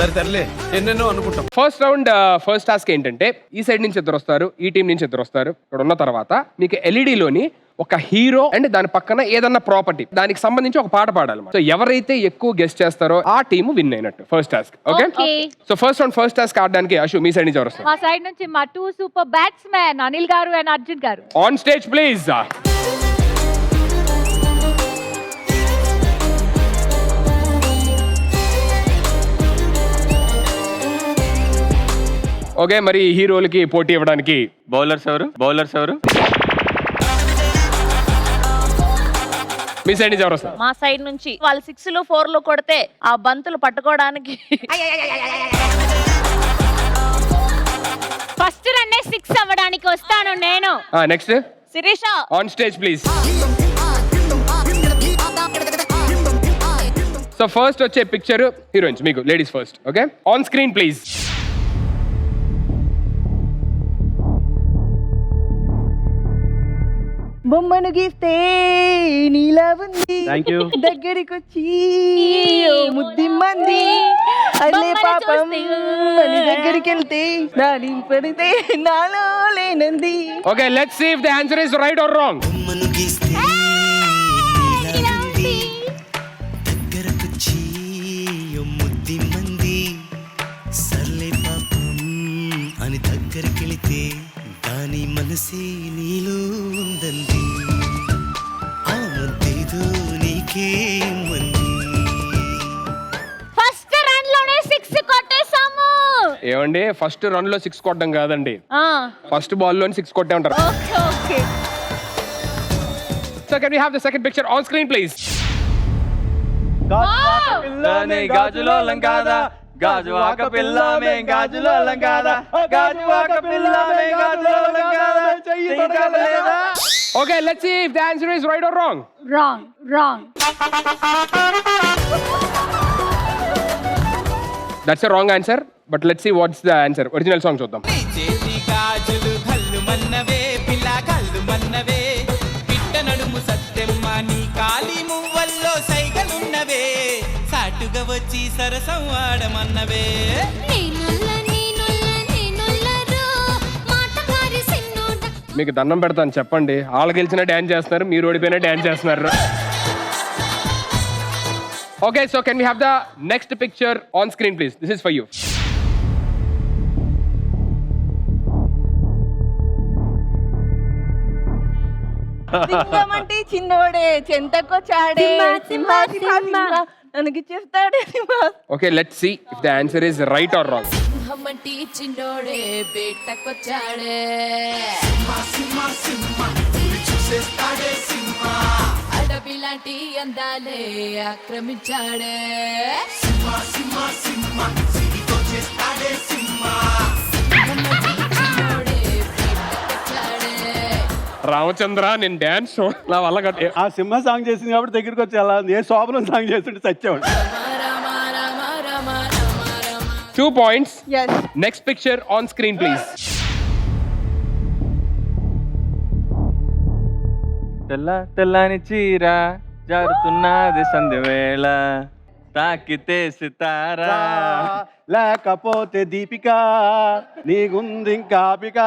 సరే తరలే ఎన్నెన్నో అనుకుంటాం. ఫస్ట్ రౌండ్ ఫస్ట్ టాస్క్ ఏంటంటే ఈ సైడ్ నుంచి ఇద్దరు వస్తారు, ఈ టీం నుంచి ఇద్దరు వస్తారు. ఇక్కడ ఉన్న తర్వాత మీకు LED లోని ఒక హీరో అండ్ దాని పక్కన ఏదన్నా ప్రాపర్టీ దానికి సంబంధించి ఒక పాట పాడాలి. సో ఎవరైతే ఎక్కువ గెస్ట్ చేస్తారో ఆ టీం విన్ అయినట్టు first task. Okay, so first round first task ఆడడానికి అశు మీ సైడ్ నుంచి ఎవరు వస్తారు? మా సైడ్ నుంచి మా 2 సూపర్ బ్యాట్స్మెన్ అనిల్ గారు అండ్ అర్జున్ గారు. On stage please. ఓకే, మరి హీరోలకి పోటీ ఇవ్వడానికి బౌలర్స్ ఎవరు? మీ సైడ్ నుంచి ఎవరు వస్తారు? మా సైడ్ నుంచి వాళ్ళు 6లు 4లు కొడితే ఆ బంతులు పట్టుకోవడానికి ఫస్ట్ రన్నే 6 అవ్వడానికి వస్తాను నేను. Next Sirisha. On stage please. So first వచ్చే పిక్చర్ హీరోయిన్స్, మీకు ladies first. Okay, on screen please. బొమ్మను గీస్తే నీలా ఉంది, దగ్గరికి వచ్చి ముద్ది మంది అల్లే పాపం అని దగ్గరికి వెళ్తే దాని పడితే నాలో లేనంది. Okay, let's see if the answer is right or wrong. బొమ్మను గీస్తే నీలా ఉంది, దగ్గరకు వచ్చి ముద్ది మంది సర్లే పాపం అని దగ్గరికి వెళితే దాని మనసే నీలో ఉందండి, ఆ ముద్దేదో నీకే మంది. ఫస్ట్ రన్ లోనే 6 కొట్టేసాము. ఏమండి, ఫస్ట్ రన్ లో 6 కొట్టడం కాదండి, ఫస్ట్ బాల్ లోని 6 కొట్టే ఉంటారు. Okay. So can we have the second picture on screen please. గాజులో లంకాదా గాజువాక పిల్ల మే గాజులో లంకాదా గాజువాక పిల్ల మే గాజులో లంకాదా చెయ్యి తడలేదా. Okay, let's see if the answer is right or wrong. Wrong. That's a wrong answer, but let's see what's the answer. Original song చూద్దాం. గాజులు కళ్ళు మన్నవే పిల్ల కళ్ళు మన్నవే పిట్ట నడుము సత్తెమ్మ నీ కాలి మువ్వల్లో సైగలున్నవే సాటుగా వచ్చి సరసం ఆడమన్నవే. మీకు దండం పెడతాను, చెప్పండి. వాళ్ళు గెలిచిన డాన్స్ చేస్తున్నారు, మీరు ఓడిపోయినా డాన్స్ చేస్తున్నారు. Okay, so can we have the next picture on screen please. This is for you. సింహమంటే చిన్నోడే చెంతకొచ్చాడే ನನಗೆ చేస్తాడే okay, let's see if the answer is right or wrong. సింహమంటి చిన్నోడే బేటకొచ్చాడే అడవిలాంటి అందాలే ఆక్రమించాడే రామచంద్ర, నేను డాన్స్ నా వల్ల కట్టే. ఆ సింహ సాంగ్ చేసింది కాబట్టి దగ్గరికి వచ్చి అలా ఏ శోభనం సాంగ్ చేస్తుంటే చచ్చేవాడు. 2 points. yes next picture on screen please. తెల్లని చీర జారుతున్నది సంధ్య వేళ తాకితే సితారా లేకపోతే దీపిక నీకుంది ఇంకాపిక.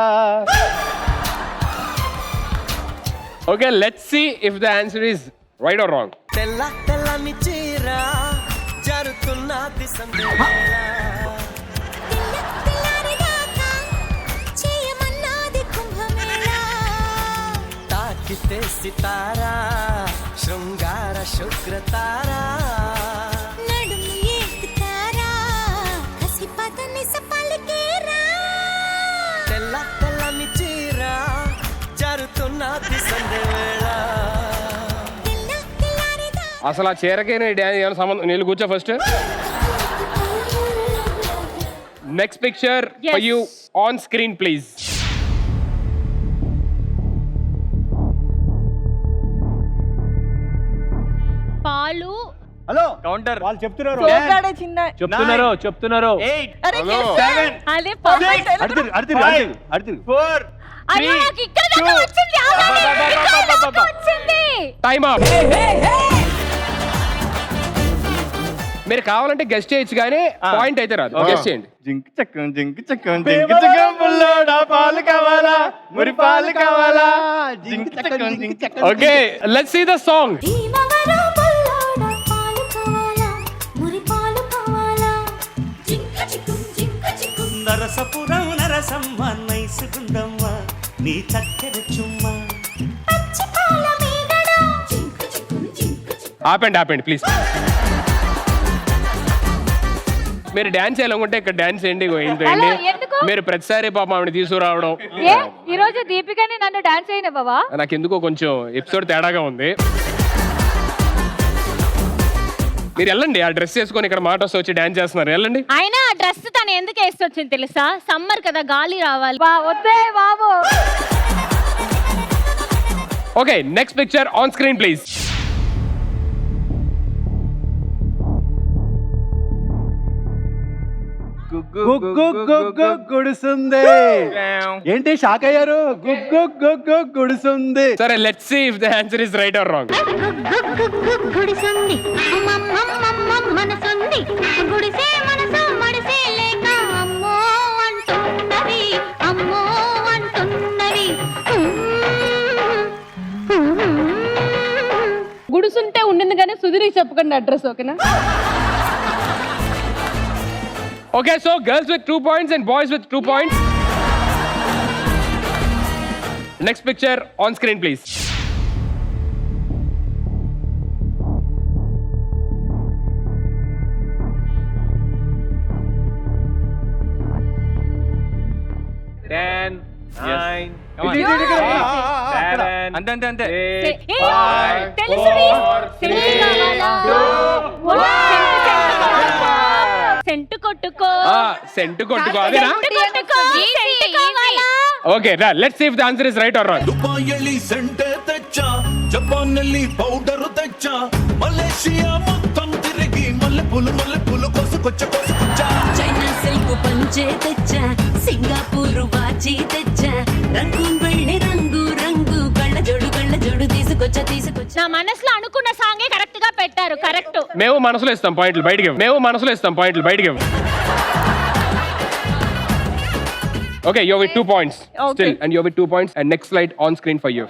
Okay, let's see if the answer is right or wrong. తెల్లని చీర జారుతున్నది సంధ్య వేళ తాకితే సితారా శృంగార శుక్రతారా నడుము ఎక్కుతారా కసి పదని సపలికేరా తెల్లని చీర జారుతున్నది సంధ్య వేళ. అసలు ఆ చీరకే ఏమైనా సంబంధం? నీళ్ళు కూర్చో first. Next picture for you on screen please. పాలు. హలో కౌంటర్ వాళ్ళు చెప్తున్నారు చెప్తున్నారు. అరే అదే పర్ఫెక్ట్. అయ్యో, నాకు ఇక్కడ దాకా వచ్చింది. ఇక్కడ దాకా వచ్చింది. Time up. మీరు కావాలంటే గెస్ట్ చేయొచ్చు కానీ పాయింట్ అయితే రాదు. గెస్ట్ చేయండి. జింక్ చక్కం జింక్ చక్కం జింక్ చక్కం పుల్లోడా పాలు కావాలా మురి పాలు కావాలా జింక్ చక్కం జింక్ చక్కం. Okay, let's see the song. Bhimavaram పుల్లోడా పాలు కావాలా మురి పాలు కావాలా జింక చిక్కుం జింక చిక్కుం నరసపురం నరసమ్మ నైసుకుందమ్మ నీ చక్కెర చుమ్మ. పచ్చి పాల మీగడ జింక చిక్కుం జింక చిక్కుం. ఆపండి ప్లీజ్. మీరు డాన్స్ చేయాలనుకుంటే ఇక్కడ డాన్స్ చేయండి. హలో, ఎందుకు? మీరు ప్రతిసారి పాప ఆవిడ తీసుకురావడం ఏ ఈ రోజు దీపికని నన్ను డాన్స్ అయినవ్వవా? నాకు ఎందుకో కొంచెం ఎపిసోడ్ తేడాగా ఉంది. మీరు వెళ్ళండి, ఆ డ్రెస్ వేసుకొని ఇక్కడ మాట వస్తే వచ్చి డాన్స్ చేస్తున్నారు. వెళ్ళండి. అయినా ఆ డ్రెస్ తను ఎందుకు వేసొచ్చింది తెలుసా? సమ్మర్ కదా, గాలి రావాలి. వద్దే బాబు. Okay, next picture on screen please. గుగ్గు గుడుసుంది. ఏంటి షాక్ అయ్యారు? గుగ్గు గుడుసుంది. సరే, let's see if the answer is right or wrong. గుడిసుంది మనసుంది గుడిసే మనసు మడిసే లేక అమ్మో అంటున్నది అమ్మో అంటున్నది. గుడుసుంటే ఉండింది కానీ సుధీర్ చెప్పకండి అడ్రస్. ఓకేనా? Okay, so girls with 2 points and boys with 2 points. Next picture on screen, please. అంతే సెంటు కొట్టుకో. సెంటు కొట్టుకో అదేనా? Okay, let's see if the answer is right or wrong. Dubai సెంటే తెచ్చా, జపాన్ పౌడర్ తెచ్చా, మలేషియా మొత్తం తిరిగి మల్లె పూలు కోసుకొచ్చా. చైనా సిల్క్ పంచే తెచ్చా సింగపూర్ వాచి తెచ్చా రంగు వెళ్ళి రంగు రంగు కళ్ళ జోడు తీసుకొచ్చా. నా మనసులో అనుకున్న సాంగే కరెక్ట్ గా పెట్టారు. కరెక్ట్. మేము మనసులో ఇస్తాం పాయింట్లు బయటికి. Okay, you're with 2 points still, and you're with 2 points. And next slide on screen for you.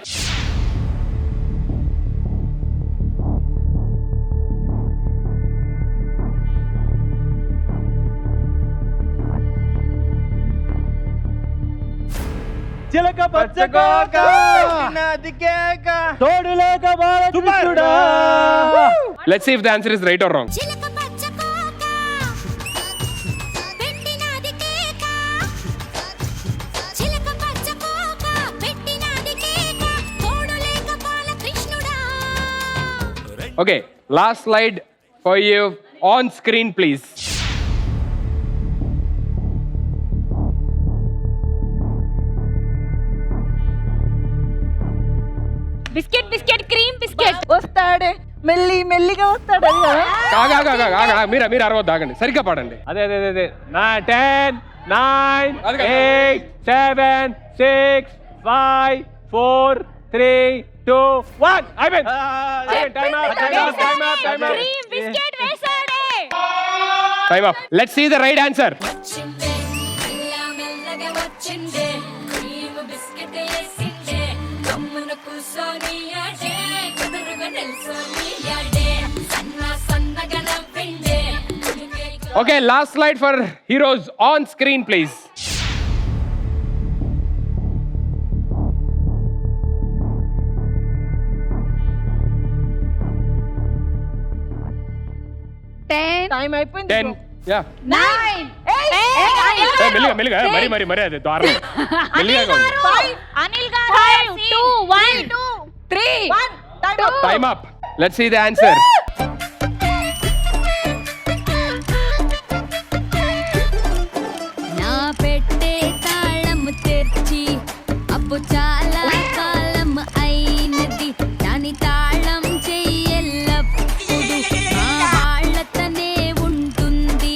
చిలక పచ్చకోక తోడు లేక బాలకృష్ణుడా. Let's see if the answer is right or wrong. చిలక పచ్చ కోక పెట్టినది కేక చిలక పచ్చ కోక పెట్టినది కేక తోడు లేక బాలకృష్ణుడా. Okay, last slide for you on screen, please. Biscuit cream biscuit. వస్తాడే మెల్లిగా వస్తాడు. మీరు అరవద్దు, ఆగండి, సరిగ్గా పాడండి. అదే 10 9 8 7 6 5 4 3 2 1 అయిపోయింది. క్రీమ్ బిస్కెట్ వేసాడే. Time up. Let's see the right answer. వచ్చిందే మెల్లగా వచ్చిందే క్రీమ్ బిస్కెట్ వేసిందే కమ్మున కూసోని ఆడే కుదురుగా నిల్సోని ఆడే సన్నగా నవ్విందే. Okay, last slide for heroes on screen, please. Time అయిపోయింది. 10. Yeah. 9 మెల్లిగా మరి అది దారుణం. మెల్లిగా అనిల్ గారు 2 1 3 Time up. Let's see the answer. నా పెట్టే తాళం తెర్చి అప్పు చాలా కాలం అయినది దాని తాళం చెయ్యెల్లప్పుడు మా వాళ్ళతనే ఉంటుంది.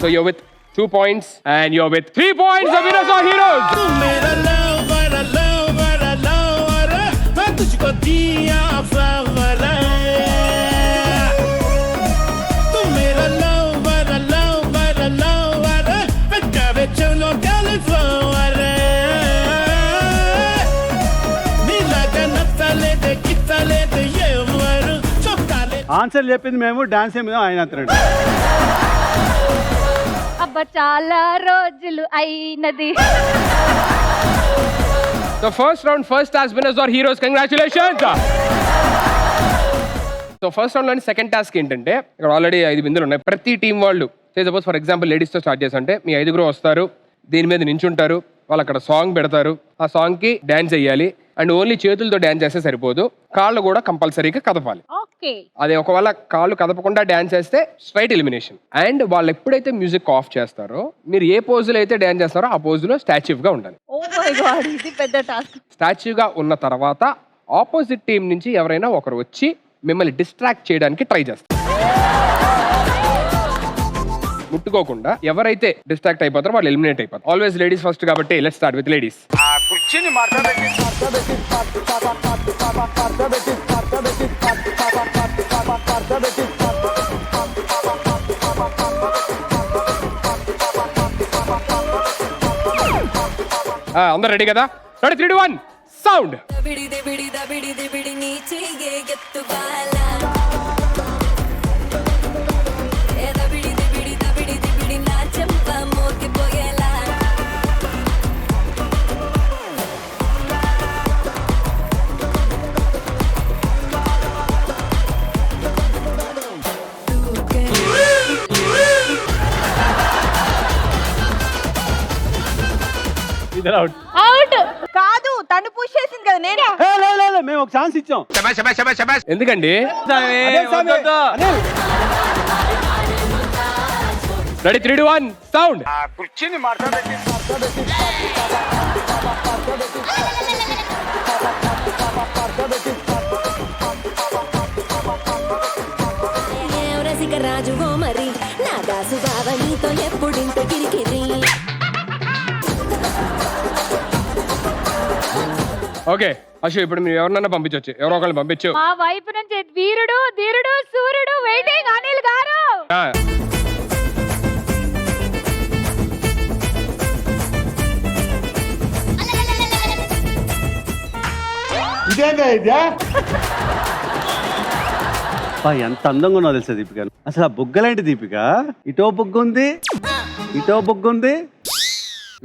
So you're with 2 points and you're with 3 points. The winners are heroes. मेरा lover मैं तुझको दिया flower तू मेरा ఆన్సర్ చెప్పింది మేము, డాన్స్ ఏమిదో ఆయన అంటాడు. అబ్బా చాలా రోజులు అయినది. So first round first task winners are heroes, congratulations. So first round లోని సెకండ్ టాస్క్ ఏంటంటే ఇక్కడ ఆల్రెడీ 5 బిందులు ఉన్నాయి. ప్రతి టీం వాళ్ళు సపోజ్ ఫర్ ఎగ్జాంపుల్ లేడీస్తో స్టార్ట్ చేస్తుంటే మీ 5గురు వస్తారు, దీని మీద నించుంటారు, వాళ్ళు అక్కడ సాంగ్ పెడతారు, ఆ సాంగ్ కి డాన్స్ చేయాలి. అండ్ ఓన్లీ చేతులతో డాన్స్ చేస్తే సరిపోదు, కాళ్ళు కూడా కంపల్సరీగా కదపాలి. ఓకే, అదే ఒకవేళ కాళ్ళు కదపకుండా డాన్స్ చేస్తే స్ట్రైట్ ఎలిమినేషన్. అండ్ వాళ్ళు ఎప్పుడైతే మ్యూజిక్ ఆఫ్ చేస్తారో మీరు ఏ పోజులో అయితే డాన్స్ చేస్తారో ఆ పోజులో స్టాచ్యూగా ఉండాలి. ఓ మై గాడ్, ఇది పెద్ద టాస్క్. స్టాచ్యూగా ఉన్న తర్వాత ఆపోజిట్ టీం నుంచి ఎవరైనా ఒకరు వచ్చి మిమ్మల్ని డిస్ట్రాక్ట్ చేయడానికి ట్రై చేస్తారు. ముట్టుకోకుండా ఎవరైతే డిస్ట్రాక్ట్ అయిపోతారో వాళ్ళు ఎలిమినేట్ అయిపోతారు. ఆల్వేస్ లేడీస్ ఫస్ట్ కాబట్టి లెట్స్ స్టార్ట్ విత్ లేడీస్. అందరు రెడీ కదా? Ready 3 2 1 sound. అవుట్ కాదు, తను పుష్ చేసింది కదా. నేను లేదు, మేము ఒక ఛాన్స్ ఇచ్చాం. ఎందుకండి? Ready 3 2 1 sound. రాజుగో మరి నా దాసు బావ నీతో ఎప్పుడింత కిరికిరి. ఓకే అశు, ఇప్పుడు మీరు ఎవరినన్నా పంపించవచ్చు, ఎవరో ఒకరిని పంపించు. మా వైపు నుంచి వీరుడు ధీరుడు సూర్యుడు వెయిటింగ్ అనిల్ గారు. ఇదేందా ఇదే? ఎంత అందంగా ఉన్నావు తెలుసా దీపిక. అసలు ఆ బుగ్గలేంటి దీపిక? ఇటో బుగ్గ ఉంది, ఇటో బుగ్గ ఉంది.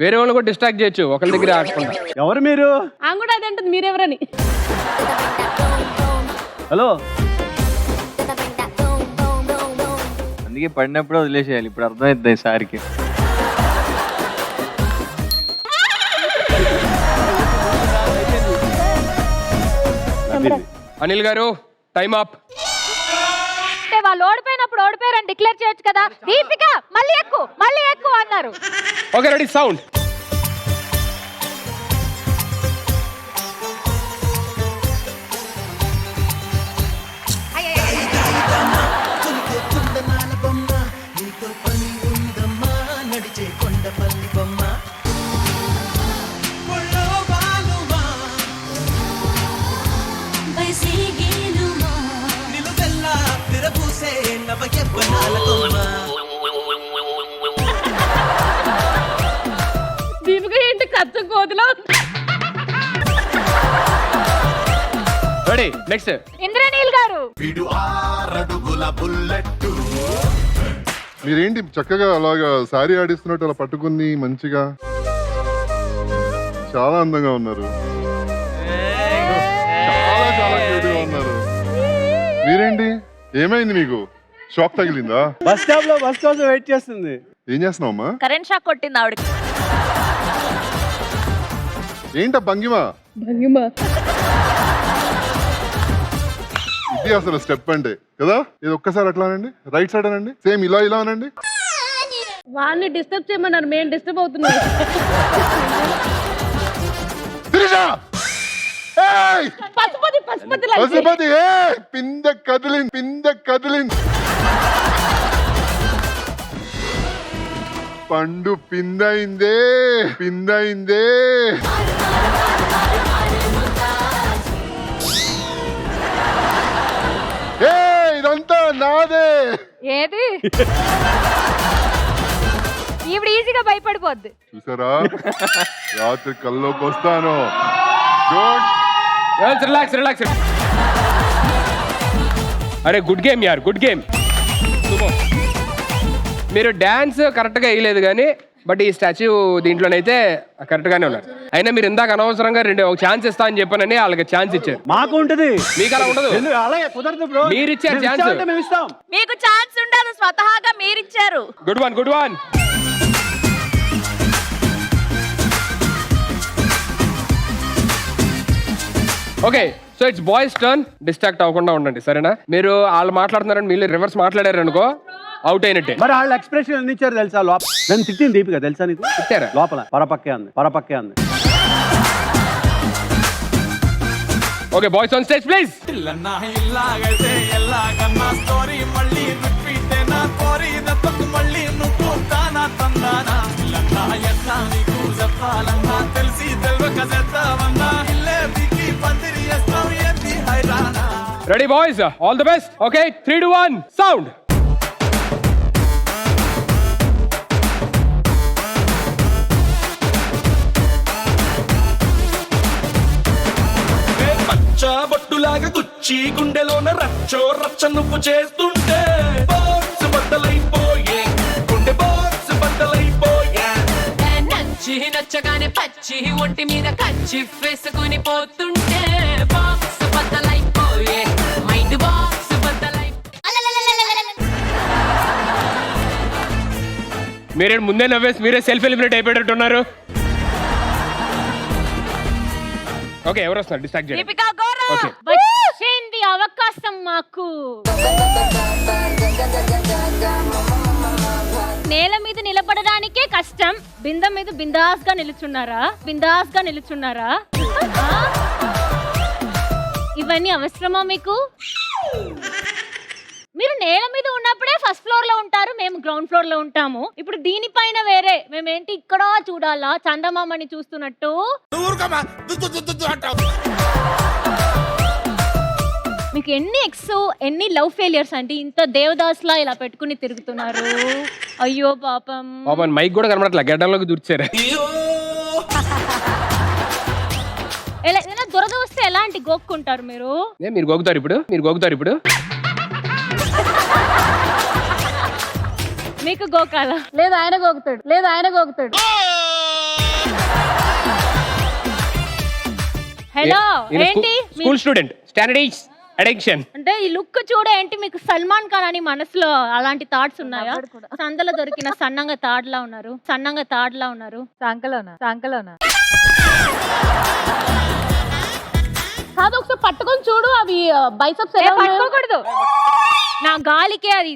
వేరే వాళ్ళు కూడా డిస్ట్రాక్ట్ చేయొచ్చు ఒకరి దగ్గర ఆడకుండా. ఎవరు మీరు? ఆమె కూడా అదే అంటుంది, మీరెవరని. హలో, అందుకే పడినప్పుడు వదిలేసేయాలి. ఇప్పుడు అర్థమవుతుంది సార్కి. అనిల్ గారు టైం అప్. అంటే వాళ్ళు ఓడిపోయినప్పుడు ఓడిపోయారని డిక్లేర్ చేయొచ్చు కదా. దీపిక మళ్ళీ ఎక్కువ అన్నారు. Okay ready sound. దీపిక ఏంటి కచ్చ కోతిలో. రెడీ నెక్స్ట్ ఇంద్రనీల్ గారు. వీడు 6 అడుగుల బుల్లెట్. మీరేంటి చక్కగా అలాగా శారీ ఆడిస్తున్నట్టు అలా పట్టుకుని మంచిగా చాలా అందంగా ఉన్నారు, చాలా చాలా క్యూట్ గా ఉన్నారు. మీరేంటి, ఏమైంది మీకు? షాక్ తగిలిందా? బస్ స్టాప్ లో బస్ కోసం వెయిట్ చేస్తుంది. ఏం చేస్తున్నావమ్మా? కరెంట్ షాక్ కొట్టింది ఆవిడకి. ఏంటా భంగిమా? ఇది అసలు స్టెప్ అంటే కదా. ఇది ఒక్కసారి అట్లా అనండి, రైట్ సైడ్ అనండి, సేమ్ ఇలా ఇలా అనండి. వాడిని డిస్టర్బ్ చేయమన్నారు, మేము డిస్టర్బ్ అవుతున్నాం. పశుపతి పిందె కదిలింది. పండు పిందైందే. ఇదంతా నాదే. ఏది ఈవిడ ఈజీగా భయపడిపోద్ది. చూసారా, రాత్రి కల్లోకి వస్తాను. రిలాక్స్. అరే గుడ్ గేమ్ యార్, గుడ్ గేమ్. మీరు డాన్స్ కరెక్ట్గా వేయలేదు కానీ బట్ ఈ స్టాచ్యూ దీంట్లోనైతే కరెక్ట్ గానే ఉన్నారు. అయినా మీరు ఇందాక అనవసరంగా ఒక ఛాన్స్ ఇస్తా అని చెప్పానని వాళ్ళకి ఛాన్స్ ఇచ్చారు. మాకు ఉంటది, మీకు అలా ఉండదు. అలాగే కుదరదు బ్రో. మీరు ఇచ్చారు ఛాన్స్, మేము ఇస్తాం. మీకు ఛాన్స్ ఉండదు, స్వతహాగా మీరిచ్చారు. Good one, good one. Okay, so it's boys turn. Distract అవ్వకుండా ఉండండి సరేనా. మీరు వాళ్ళు మాట్లాడుతున్నారని మీరు రివర్స్ మాట్లాడారు అనుకో అవుట్ అయినట్టే. మరి వాళ్ళ ఎక్స్ప్రెషన్ ఎన్ని ఇచ్చారు తెలుసా? లోపల నన్ను తిట్టింది దీపిక తెలుసా నీకు? తిట్టారా? లోపల పరపక్కే అంది, పరపక్కే అంది. Okay boys on stage please. ఇలాగైతే ఎలాగన్నా స్టోరీ మళ్ళీ రిపీట్ నా కోరి దత్తకు మళ్ళీ నువ్వు తానా తందానా ఇల్లన్నా ఎన్నా నీకు చెప్పాలన్నా తెలిసి తెల్వక చేస్తావన్నా ఇల్లే దిగి పందిరి చేస్తావు ఏంది హైరానా. Ready boys, all the best. Okay 3, 2, 1 sound. బొట్టులాగా గుచ్చి గుండెలోన రచ్చో రచ్చ నువ్వు చేస్తుంటే బాక్స్ బద్దలైపోయే గుండె బాక్స్ బద్దలైపోయే. నచ్చి నచ్చగానే పచ్చి ఒంటి మీద కచ్చి వేసుకుని పోతుంటే బాక్స్ బద్దలైపోయే మైండ్ బాక్స్ బద్దలై. మీరే ముందే నవ్వేసి మీరే సెల్ఫ్ ఎలిమినేట్ అయిపోయేటట్టున్నారు. ఓకే ఎవరు వస్తున్నారు డిస్ట్రాక్ట్ చేయండి. దీపికా గౌరవ్. ఓకే వచ్చింది అవకాశం మాకు. నేల మీద నిలబడడానికే కష్టం, బిందె మీద బిందాస్ గా నిలుచున్నారా, బిందాస్ గా నిలుచున్నారా? ఇవన్నీ అవసరమా మీకు? మీరు నేల మీద ఉన్నప్పుడే ఫస్ట్ ఫ్లోర్ లో ఉంటారు, మేము గ్రౌండ్ ఫ్లోర్ లో ఉంటాము. ఇప్పుడు దీనిపైన వేరే మేమేంటి ఇక్కడ చూడాలా చందమామని చూస్తున్నట్టు? మీకు ఎన్ని ఎన్ని లవ్ ఫెయిలియర్స్ అంటే ఇంత దేవదాస్ లా ఇలా పెట్టుకుని తిరుగుతున్నారు. అయ్యో పాపం. పాపం మైక్ కూడా కనబడట్లే, గడ్డంలోకి దూర్చారు. ఏదైనా దురద వస్తే ఎలాంటి గోక్కుంటారు మీరు? మీరు గోగుతారు ఇప్పుడు, మీరు గోగుతారు ఇప్పుడు. మీకు గోకాల? లేదు ఆయన గోగుతాడు, లేదు ఆయన గోగుతాడు. హలో ఏంటి? స్కూల్ స్టూడెంట్ స్టాండర్డ్ అడిక్షన్ అంటే ఈ లుక్ చూడ ఏంటి మీకు సల్మాన్ ఖాన్ అని మనసులో అలాంటి థాట్స్ ఉన్నాయా? సందలో దొరికిన సన్నంగా తాడ్లా ఉన్నారు, సన్నంగా తాడ్లా ఉన్నారు. సంకలోనా కాదు, ఒకసారి పట్టుకొని చూడు అవి బైసెప్స్ ఎలా ఉన్నాయో. పట్టుకోకూడదు, నా గాలికే అది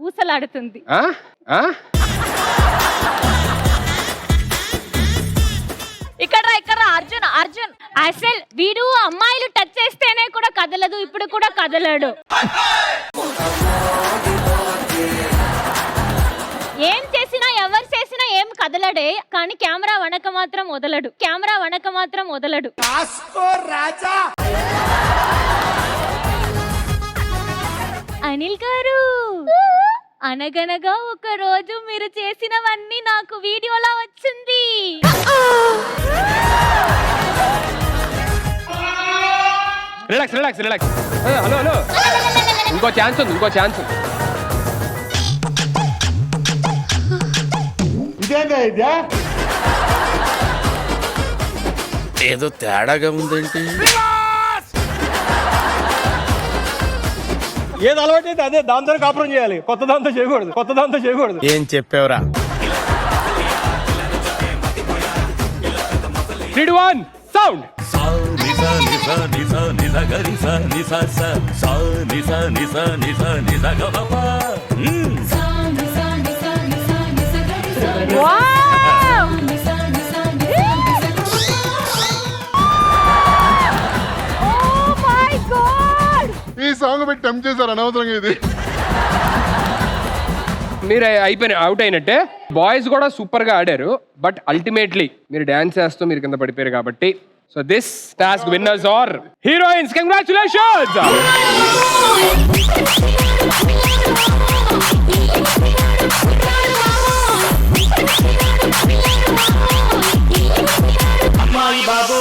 ఊసలాడుతుంది. ఇక్కడ అర్జున్ అర్జున్ అసలు వీడు అమ్మాయిలు టచ్ చేస్తేనే కూడా కదలదు, ఇప్పుడు కూడా కదలడు. ఏం చేసినా ఎవరు చేసినా ఏం కదలడే, కానీ కెమెరా వనక మాత్రం వదలడు, కెమెరా వనక మాత్రం వదలడు. అనిల్ గారు, అనగనగా ఒక రోజు మీరు చేసినవన్నీ నాకు వీడియోలా వచ్చింది. Relax relax relax. Hello hello, ఇంకో ఛాన్స్ ఉంది, ఇంకో ఛాన్స్ ఉంది. ఏదో తేడాగా ఉందేంటి? ఏది అలవాటు అయితే అదే దాంతో కాపురం చేయాలి, కొత్త దాంతో చేయకూడదు. ఏం చెప్పావురా? 3, 2, 1 సౌండ్. ఈ సాంగ్ పెట్టి టెంప్ట్ చేశారు అనవసరంగా. ఇది మీరు అవుట్ అయినట్టే. బాయ్స్ కూడా సూపర్ గా ఆడారు, బట్ అల్టిమేట్లీ మీరు డాన్స్ చేస్తూ మీరు కింద పడిపోయారు కాబట్టి so this task winners are heroines. Congratulations. బాబు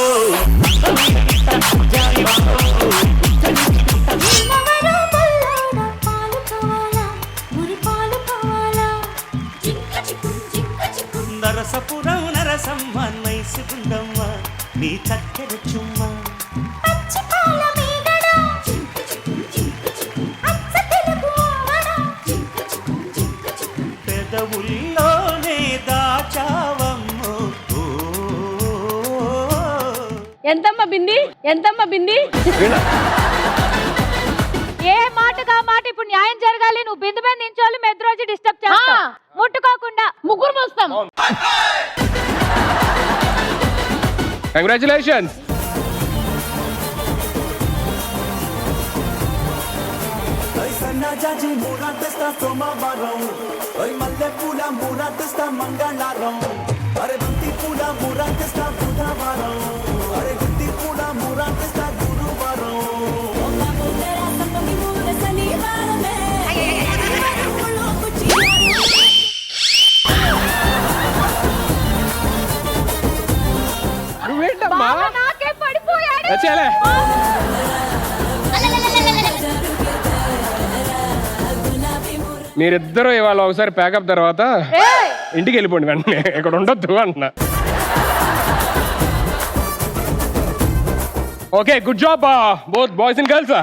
నీ చక్కెర చుమ్మా పెదవుల్లోనే దాచావమ్మో ఎంతమ్మా బింది ఎంతమ్మా బింది ఏ మాటగా మాట ఇప్పుడు న్యాయం జరగాలి. నువ్వు బిందు మీద నించోళ్ళు మెద్రోజు డిస్టర్బ్ చేస్తా ముట్టుకోకుండా ముగ్గురు మోస్తాం. కంగ్రాచులేషన్స్. సన్నజాజి మూరాటేస్తా సోమవారం మల్లె పూల మూరాటేస్తా మంగళవారం అరే బంతి పూల మూరాటేస్తా బుధవారం అరే గుత్తి పూల మూరాటేస్తా గురువారం నువ్వేంటమ్మా నాకే పడిపోయాడు. వచ్చేలే. మీరిద్దరూ ఇవాళ ఒకసారి ప్యాకప్ తర్వాత ఇంటికి వెళ్ళిపోండి వెంటనే, ఇక్కడ ఉండొద్దు అంటున్నా. Okay, good job both boys and girls.